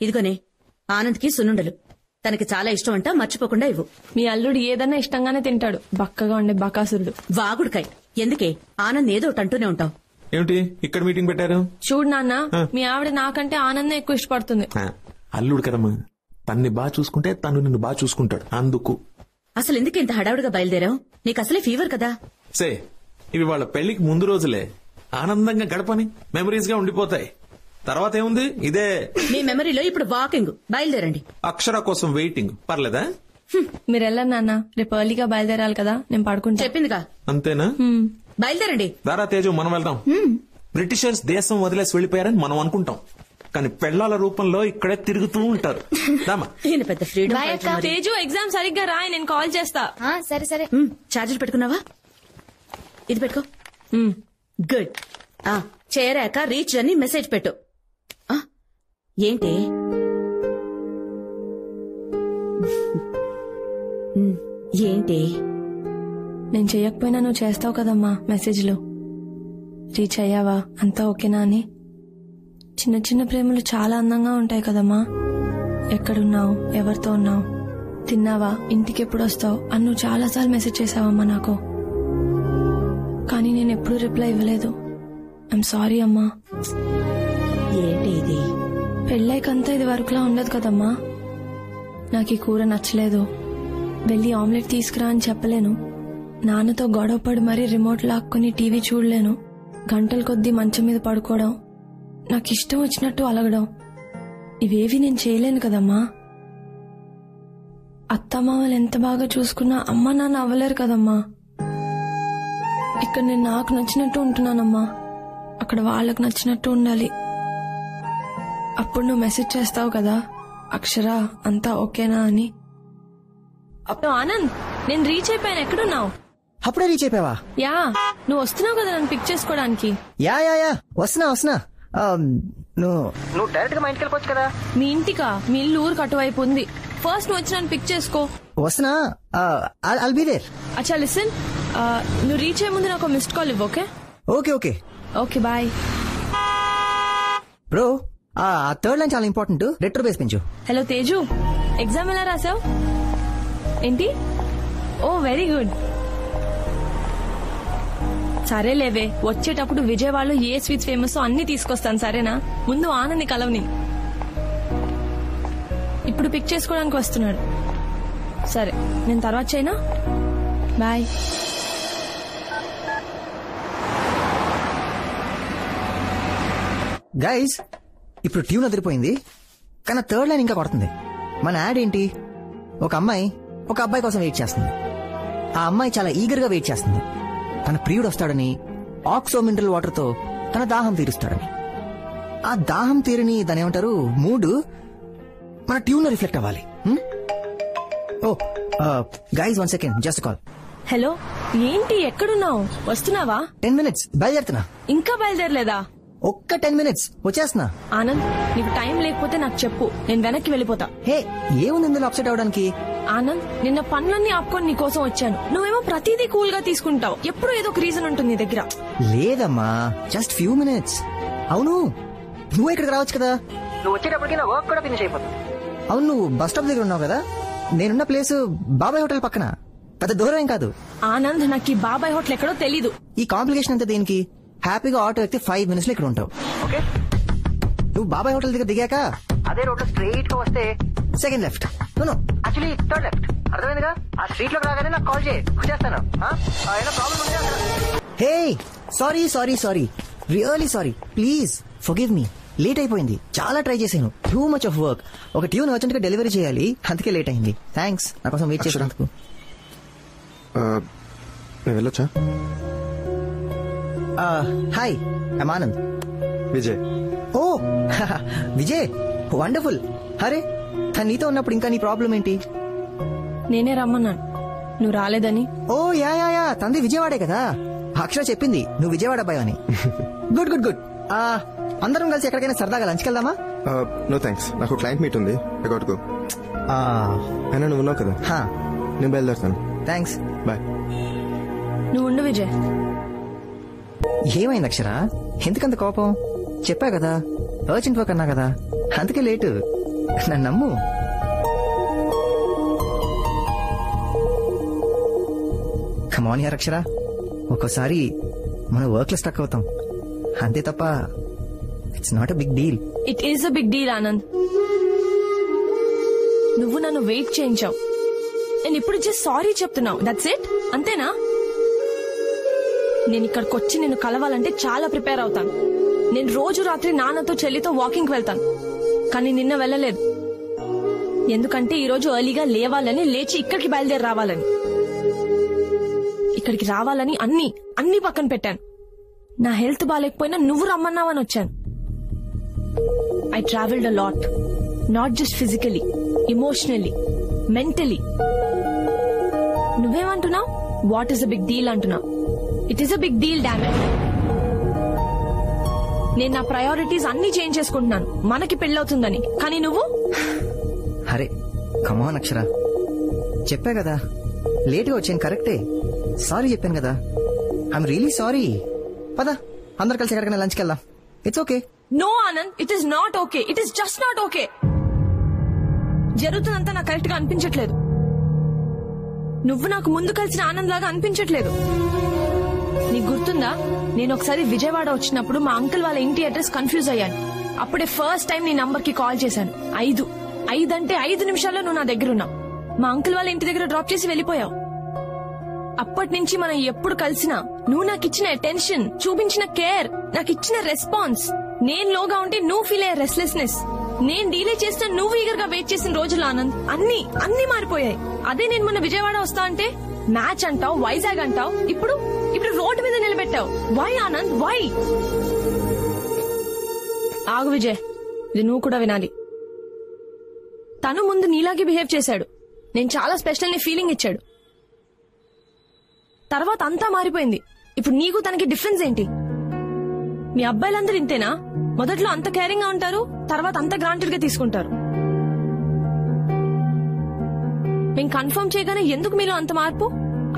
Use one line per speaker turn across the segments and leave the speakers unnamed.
ఇదిగోనే ఆనంద్కి సున్నుండలు తనకి చాలా ఇష్టం అంట, మర్చిపోకుండా ఇవ్వు.
మీ అల్లుడు ఏదన్నా ఇష్టంగానే తింటాడు, బక్కగా ఉండే బకాసురుడు.
వాగుడుకాయ్, ఎందుకే ఆనంద్ ఏదో ఒకటి అంటూనే ఉంటావు.
ఏమిటి ఇక్కడ మీటింగ్ పెట్టారు?
చూడు నాన్న, మీ ఆవిడ నాకంటే ఆనందం ఎక్కువ ఇష్టపడుతుంది.
అల్లుడు కదమ్మా, తన్ని బాగా చూసుకుంటే తను నిన్ను బాగా చూసుకుంటాడు, అందుకు.
అసలు ఎందుకు ఇంత హడావుడిగా బయలుదేరావు? నీకు అసలే ఫీవర్ కదా.
సే, ఇవి వాళ్ళ పెళ్లికి ముందు రోజులే, ఆనందంగా గడపని మెమరీస్ గా ఉండిపోతాయి. తర్వాత ఏముంది, ఇదే
మీ మెమరీలో. ఇప్పుడు వాకింగ్, బయలుదేరండి.
అక్షర కోసం వెయిటింగ్, పర్లేదా?
మీరు వెళ్ళరు నాన్న, రేపు ఎర్లీగా బయలుదేరాలి కదా, నేను పడుకుంటా.
చెప్పిందిగా.
అంతేనా?
బయలుదేరండి.
దారా తేజు, మనం వెళ్దాం. బ్రిటిషర్స్ దేశం వదిలేసి వెళ్లిపోయారని మనం అనుకుంటాం, కానీ పెళ్లాల రూపంలో ఇక్కడే తిరుగుతూ ఉంటారు.
పెద్ద ఫ్రీడమ్.
తేజు, ఎగ్జామ్ సరిగ్గా రాయి, నేను కాల్ చేస్తా.
సరే సరే.
ఛార్జర్ పెట్టుకున్నావా? ఇది పెట్టుకో. గుడ్. చేరాక రీచ్ అని మెసేజ్ పెట్టు. ఏంటి ఏంటి
నేను చెయ్యకపోయినా నువ్వు చేస్తావు కదమ్మా మెసేజ్లు. రీచ్ అయ్యావా, అంతా ఓకేనా అని. చిన్న చిన్న ప్రేమలు చాలా అందంగా ఉంటాయి కదమ్మా. ఎక్కడున్నావు, ఎవరితో ఉన్నావు, తిన్నావా, ఇంటికి ఎప్పుడు వస్తావు అని నువ్వు చాలాసార్లు మెసేజ్ చేసావమ్మా నాకు. కానీ నేను ఎప్పుడూ రిప్లై ఇవ్వలేదు. ఐఎమ్ సారీ అమ్మా.
ఏంటి ఇది?
పెళ్ళైకంతా ఇది వరకులా ఉండదు కదమ్మా. నాకు ఈ కూర నచ్చలేదు, వెళ్ళి ఆమ్లెట్ తీసుకురా అని చెప్పలేను. నాన్నతో గొడవపడి మరీ రిమోట్ లాక్కుని టీవీ చూడలేను. గంటల కొద్దీ మంచం మీద పడుకోవడం, నాకు ఇష్టం వచ్చినట్టు అలగడం, ఇవేవి నేను చేయలేను కదమ్మా. అత్తమామలు ఎంత బాగా చూసుకున్నా అమ్మ నాన్న అవ్వలేరు కదమ్మా. ఇక్కడ నేను నాకు నచ్చినట్టు ఉంటున్నానమ్మా, అక్కడ వాళ్ళకు నచ్చినట్టు ఉండాలి. అప్పుడు నువ్వు మెసేజ్ చేస్తావు కదా, అక్షర అంతా ఓకేనా అని. అప్పుడు ఆనంద్, నేను రీచ్ అయిపోయాను, ఎక్కడున్నావు?
అప్పుడే రీచ్ అయిపోయావా?
యా, నువ్వు వస్తున్నావు కదా నన్ను పిక్ చేసుకోవడానికి.
యా యా యా వస్తున్నా. నువ్వు డైరెక్ట్ గా మా ఇంటికి వెళ్ళిపోవచ్చు కదా.
మీ ఇంటికా? మీ ఇల్లు ఊరికి అటువైపు ఉంది. ఫస్ట్ నువ్వు వచ్చి నన్ను పిక్ చేసుకో.
వస్తున్నా. I'll be there.
అచ్చా లిసన్, నువ్వు రీచ్ అయ్యే ముందు నాకు మిస్డ్ కాల్ ఇవ్వు. Okay
okay okay
okay bye.
Bro, ఆ థర్డ్ లైన్ చాలా ఇంపార్టెంట్, రెట్రో బేస్ పెంచు.
హలో తేజు, ఎగ్జామ్ ఎలా రాసావు? ఏంటి? ఓ వెరీ గుడ్. సరే లేవే, వచ్చేటప్పుడు విజయవాడలో ఏ స్వీట్స్ ఫేమస్ అన్ని తీసుకొస్తాను, సరేనా? ముందు ఆనంది కలవని. ఇప్పుడు పిక్ చేసుకోవడానికి వస్తున్నాడు. సరే, నేను తర్వాత చేయనా? బాయ్.
గైస్, ఇప్పుడు ట్యూన్ అదిరిపోయింది, కానీ థర్డ్ లైన్ ఇంకా కొడుతుంది. మన యాడ్ ఏంటి? ఒక అమ్మాయి ఒక అబ్బాయి కోసం వెయిట్ చేస్తుంది. ఆ అమ్మాయి చాలా ఈగర్ గా వెయిట్ చేస్తుంది. తన ప్రియుడు వస్తాడని, ఆక్సో మినరల్ వాటర్ తో తన దాహం తీరుస్తాడని. ఆ దాహం తీరని దాని ఏమంటారు, మూడ్ మన ట్యూన్ లో రిఫ్లెక్ట్ అవ్వాలి. Oh guys, 1 second, just call.
Hello, ఏంటి ఎక్కడున్నావు? వస్తున్నావా?
10 minutes బయలుదేరుతున్నా.
ఇంకా బయలుదేరలేదా?
ఒక్క 10 minutes వచ్చేస్తున్నా.
ఆనంద్, నీకు టైం లేకపోతే నాకు చెప్పు, నేను వెనక్కి వెళ్ళిపోతా.
హే, ఏముంది ఇందులో అప్సెట్ అవడానికి?
ఆనంద్, నిన్న పనులన్నీ ఆపుకొని నీ కోసం వచ్చాను. నువ్వేమో ప్రతిదీ కూల్ గా తీసుకుంటావు. ఎప్పుడు ఏదో ఒక రీజన్ ఉంటుంది నీ దగ్గర.
లేదమ్మా, జస్ట్ ఫ్యూ మినిట్స్. అవును, నువ్వు ఇక్కడికి రావచ్చు కదా. నువ్వు వచ్చేటప్పటికి నా వర్క్ కూడా ఫినిష్ అయిపోతుంది. అవును, నువ్వు బస్ స్టాప్ దగ్గర ఉన్నావు కదా. నేనున్న ప్లేస్ బాబాయ్ హోటల్ పక్కన, పెద్ద దూరం ఏం కాదు.
ఆనంద్, నాకు ఈ బాబాయ్ హోటల్ ఎక్కడో తెలీదు.
ఈ కాంప్లికేషన్ అంతా దేనికి? హ్యాపీగా ఆటో ఎక్కితే 5 minutes లో ఇక్కడ ఉంటావు. ఓకే, నువ్వు బాబాయ్ హోటల్ దగ్గర దిగాక అదే రోడ్ లో స్ట్రైట్ గా వస్తే second left, actually third left. అర్థమైందిగా? ఆ స్ట్రీట్ లోకి రాగానే నాకు కాల్ చేయి, వచ్చేస్తాను. Hey, sorry, really sorry, please forgive me. Late అయిపోయింది, చాలా ట్రై చేశాను, టూ మచ్ ఆఫ్ వర్క్. ఒక ట్యూన్ అర్జెంట్ గా డెలివరీ చేయాలి, అందుకే లేట్ అయింది. థ్యాంక్స్ నా కోసం వెయిట్ చేసినందుకు.
వెళ్ళొచ్చా?
Hi, I'm Anand.
Vijay.
Oh Vijay, wonderful. అరే, తను నీతో ఉన్నప్పుడు ఇంకా నీ ప్రాబ్లం ఏంటి?
నేనే రమ్మన్నాను, నువ్వు రాలేదని.
ఓ యా యా యా, తంది విజయవాడే కదా. అక్షర చెప్పింది నువ్వు విజయవాడ అబ్బాయి అని. Good good good. అందరం కలిసి ఎక్కడికైనా సరదాగా లంచ్కి వెళ్దామా?
నో థ్యాంక్స్, నాకు క్లయింట్ మీట్ ఉంది, ఐ గాట్ గో. అయినా నువ్వు ఉన్నావు కదా, నేను బయలుదేరుతాను.
Thanks,
bye.
నువ్వు ఉండు విజయ్.
ఏమైంది అక్షర, ఎందుకంత కోపం? చెప్పా కదా, అర్జెంట్ వర్క్ అన్నా కదా, అందుకే లేటు. నన్ను నమ్ము. కమాన్ యార్ అక్షర, ఒక్కోసారి మనం వర్క్ లో స్టక్ అవుతాం అంతే తప్ప it's not a big deal.
It is a big deal Anand. నువ్వు నన్ను వెయిట్ చేయించావు, నేను ఇప్పుడు జస్ట్ సారీ చెప్తున్నావు, దట్స్ ఇట్, అంతేనా? నేను ఇక్కడికి వచ్చి నిన్ను కలవాలంటే చాలా ప్రిపేర్ అవుతాను. నేను రోజు రాత్రి నాన్నతో చెల్లితో వాకింగ్ వెళ్తాను, కానీ నిన్న వెళ్ళలేదు. ఎందుకంటే ఈ రోజు ఎర్లీగా లేవాలని, లేచి ఇక్కడికి బయలుదేరి రావాలని. ఇక్కడికి రావాలని అన్ని పక్కన పెట్టాను. నా హెల్త్ బాగాలేకపోయినా నువ్వు రమ్మన్నావని వచ్చాను. I travelled a lot, not just physically, emotionally, mentally. నువ్వేమంటున్నావు? What is a big deal అంటున్నావు. It is a big deal, damn it. నేను నా ప్రయారిటీస్ అన్ని చేంజ్ చేసుకుంటున్నాను మనకి పెళ్ళవుతుందని, కానీ నువ్వు?
అరే కమాన్ అక్షర, చెప్పా కదా లేట్గా వచ్చాను, కరెక్టే. సారీ చెప్పాను కదా, ఐఎమ్ రియలీ సారీ. పద అందరు కలిసి ఎక్కడికైనా లంచ్కి వెళ్దాం. It's okay.
No Anand, it is not okay. It is just not okay. జరుగుతుందంతా నాకు కరెక్ట్ గా అనిపించట్లేదు. నువ్వు నాకు ముందు కలిసిన ఆనంద్ లాగా అనిపించట్లేదు. నీకు గుర్తుందా, నేను ఒకసారి విజయవాడ వచ్చినప్పుడు మా అంకుల్ వాళ్ళ ఇంటి అడ్రస్ కన్ఫ్యూజ్ అయ్యాను. అప్పుడే ఫస్ట్ టైం నీ నంబర్ కి కాల్ చేశాను. 5 అంటే 5 నిమిషాల్లో నువ్వు నా దగ్గర ఉన్నావు. మా అంకుల్ వాళ్ళ ఇంటి దగ్గర డ్రాప్ చేసి వెళ్ళిపోయావు. అప్పటి నుంచి మనం ఎప్పుడు కలిసినా నువ్వు నాకు ఇచ్చిన అటెన్షన్, చూపించిన కేర్, నాకు ఇచ్చిన రెస్పాన్స్, నేను లోగా ఉంటే నువ్వు ఫీల్ అయ్యే రెస్ట్లెస్నెస్, నేను డీలే చేస్తే నువ్వు ఈగర్ గా వెయిట్ చేసిన రోజులు ఆనంద్, అన్ని మారిపోయాయి. అదే నేను మొన్న విజయవాడ వస్తా అంటే మ్యాచ్ అంటావు, వైజాగ్ అంటావు, ఇప్పుడు రోడ్డు మీద నిలబెట్టావు. Why Anand, why? ఆగు విజయ్, ఇది నువ్వు కూడా వినాలి. తను ముందు నీలాగే బిహేవ్ చేశాడు, నేను చాలా స్పెషల్ ని ఫీలింగ్ ఇచ్చాడు. తర్వాత అంతా మారిపోయింది. ఇప్పుడు నీకు తనకి డిఫరెన్స్ ఏంటి? మీ అబ్బాయిలందరూ ఇంతేనా? మొదట్లో అంత కేరింగ్ గా ఉంటారు, తర్వాత అంత గ్రాంటెడ్ గా తీసుకుంటారు. మేము కన్ఫర్మ్ చేయగానే ఎందుకు మీలో అంత మార్పు?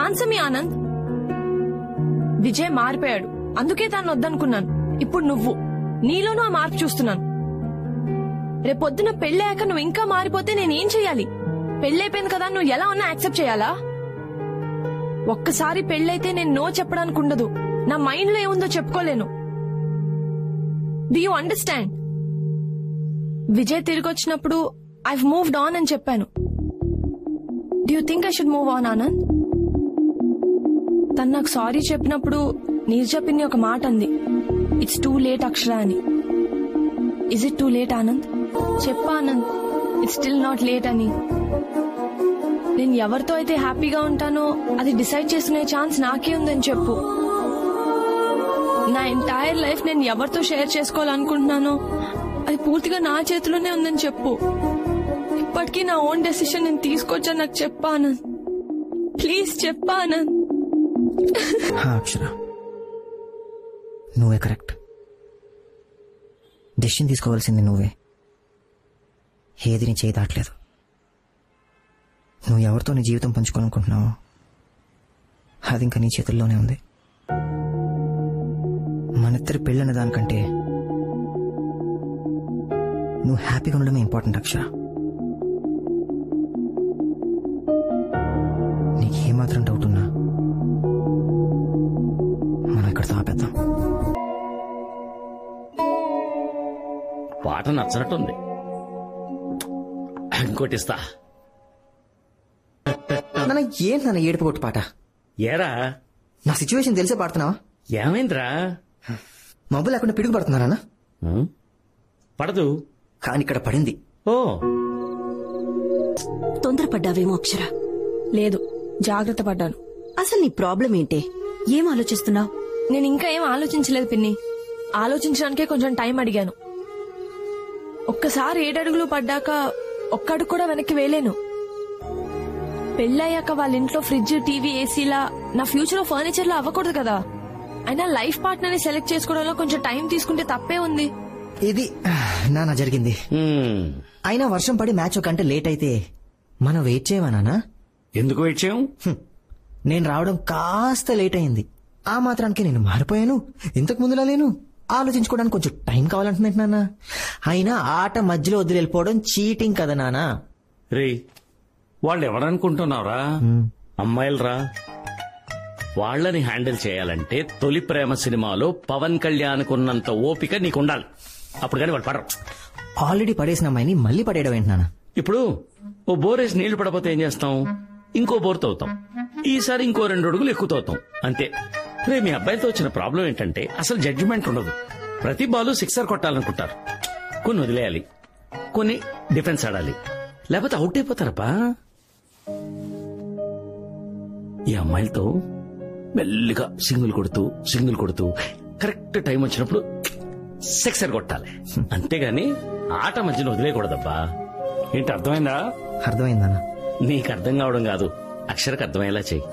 ఆన్సర్ మీ ఆనంద్. విజయ్ మారిపోయాడు, అందుకే తాను వద్దనుకున్నాను. ఇప్పుడు నువ్వు, నీలోనూ ఆ మార్పు చూస్తున్నాను. రేపొద్దున పెళ్ళయ్యాక నువ్వు ఇంకా మారిపోతే నేనేం చెయ్యాలి? పెళ్ళైపోయింది కదా, నువ్వు ఎలా ఉన్నా యాక్సెప్ట్ చేయాలా? ఒక్కసారి పెళ్ళైతే నేను నో చెప్పడానికి ఉండదు. నా మైండ్ లో ఏముందో చెప్పుకోలేను. Do you understand? విజయ్ తిరిగి వచ్చినప్పుడు ఐవ్ మూవ్డ్ ఆన్ అని చెప్పాను. Do you think I should move on Anand? తను నాకు సారీ చెప్పినప్పుడు నీరు చెప్పింది ఒక మాట అంది, ఇట్స్ టూ లేట్ అక్షర అని. Is it too late Anand? చెప్పా Anand, it's still not late అని. నేను ఎవరితో అయితే హ్యాపీగా ఉంటానో అది డిసైడ్ చేసుకునే ఛాన్స్ నాకే ఉందని చెప్పు. నా ఎంటైర్ లైఫ్ నేను ఎవరితో షేర్ చేసుకోవాలనుకుంటున్నానో అది పూర్తిగా నా చేతిలోనే ఉందని చెప్పు. ఇప్పటికీ నా ఓన్ డెసిషన్ నేను తీసుకొచ్చాను, నాకు చెప్పా ఆనంద్, ప్లీజ్ చెప్పా ఆనంద్.
అక్షర, నువ్వే కరెక్ట్. డెసిషన్ తీసుకోవాల్సింది నువ్వే. ఏది నీ చేయి దాటలేదు. నువ్వు ఎవరితో నీ జీవితం పంచుకోవాలనుకుంటున్నావో అది ఇంకా నీ చేతుల్లోనే ఉంది. మనిద్దరి పెళ్ళనే దానికంటే నువ్వు హ్యాపీగా ఉండడమే ఇంపార్టెంట్ అక్షర. నీకేమాత్రం డౌట్ ఉన్నా మనం ఇక్కడితో ఆపేద్దాం.
పాట నచ్చినట్టుంది, ఇంకోటిస్తా.
ఏంటి నాన్న ఏడుపు కొట్టు పాట?
ఏరా
నా సిచ్యువేషన్ తెలిసే పాడుతున్నావా?
ఏమైందిరా?
మబ్బు లేకుండా పిడుగు పడుతున్నానా?
పడదు,
కానీ ఇక్కడ పడింది.
ఓ,
తొందరపడ్డావేమో అక్షర.
లేదు, జాగ్రత్త పడ్డాను.
అసలు నీ ప్రాబ్లం ఏంటే? ఏం ఆలోచిస్తున్నావు?
నేను ఇంకా ఏం ఆలోచించలేదు పిన్ని. ఆలోచించడానికే కొంచెం టైం అడిగాను. ఒక్కసారి 7 అడుగులు పడ్డాక ఒక్క అడుగు కూడా వెనక్కి వేయలేను. పెళ్ళయ్యాక వాళ్ళ ఇంట్లో ఫ్రిడ్జ్, టీవీ, ఏసీలా నా ఫ్యూచర్ ఫర్నిచర్ లా అవ్వకూడదు కదా. అయినా లైఫ్ పార్ట్నర్ ని సెలెక్ట్ చేసుకోవడంలో కొంచెం టైం తీసుకుంటే తప్పే ఉంది.
ఇది నాన్న జరిగింది. అయినా వర్షం పడి మ్యాచ్ ఒక గంట లేట్ అయితే మనం వెయిట్ చేయవా నాన్న?
ఎందుకు వెయిట్ చేయం?
నేను రావడం కాస్త లేట్ అయింది. ఆ మాత్రానికి నేను మారిపోయాను, ఇంతకు ముందులా లేను. ఆలోచించుకోవడానికి కొంచెం టైం కావాలంటున్నాయి నాన్న. అయినా ఆట మధ్యలో వదిలి వెళ్ళిపోవడం చీటింగ్ కదా నాన్న.
రే వాళ్ళు ఎవరనుకుంటున్నావురా? అమ్మాయిలరా. వాళ్ళని హ్యాండిల్ చేయాలంటే తొలి ప్రేమ సినిమాలో పవన్ కళ్యాణ్ కున్నంత ఓపిక నీకుండాలి. అప్పుడు కానీ వాళ్ళు పడరు.
ఆల్రెడీ పడేసిన అమ్మాయిని మళ్ళీ పడేయడం ఏంటి నాన్న?
ఇప్పుడు ఓ బోరేసి నీళ్లు పడపోతే ఏం చేస్తాం? ఇంకో బోర్ తవ్వుతాం. ఈసారి ఇంకో 2 అడుగులు ఎక్కువ తవ్వుతాం అంతే. రే మీ అబ్బాయితో వచ్చిన ప్రాబ్లం ఏంటంటే అసలు జడ్జిమెంట్ ఉండదు. ప్రతి బాలు 6 కొట్టాలనుకుంటారు. కొన్ని వదిలేయాలి, కొన్ని డిఫెన్స్ ఆడాలి, లేకపోతే అవుట్ అయిపోతారబ్బా. ఈ అమ్మాయిలతో మెల్లిగా సింగిల్ కొడుతూ కరెక్ట్ టైం వచ్చినప్పుడు 6 కొట్టాలి. అంతేగాని ఆట మధ్యలో వదిలేయకూడదబ్బా. ఏంటి అర్థమైందా?
అర్థమైందన్నా.
నీకు అర్థం కావడం కాదు, అక్షరకు అర్థమయ్యేలా చెయ్యి.